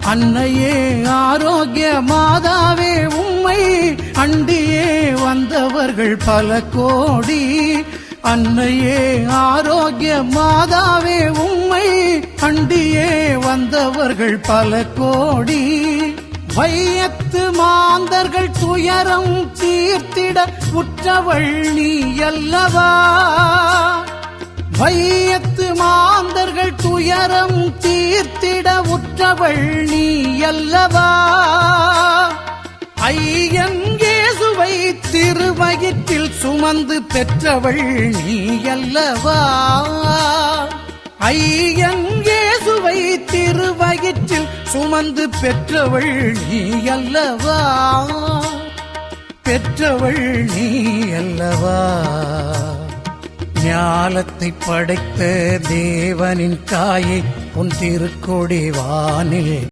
அன்னையே ஆரோக்கிய மாதாவே உம்மை அண்டியே வந்தவர்கள் பல கோடி. அன்னையே ஆரோக்கிய மாதாவே உம்மை அண்டியே வந்தவர்கள் பல கோடி. வையத்து மாந்தர்கள் துயரம் தீர்த்திட உற்றவள் நீ அல்லவா. வையத்து மாந்தர்கள் துயரம் தீர்த்திட உற்றவள் நீ அல்லவா. ஐயன் இயேசுவை திருவயிற்றில் சுமந்து பெற்றவள் நீ அல்லவா. ஐயன் இயேசுவை திருவயிற்றில் சுமந்து பெற்றவள் நீ அல்லவா. பெற்றவள் நீ அல்லவா. ஞாலத்தை படைத்த தேவனின் தாயை உன் திருக்கொடி வானில்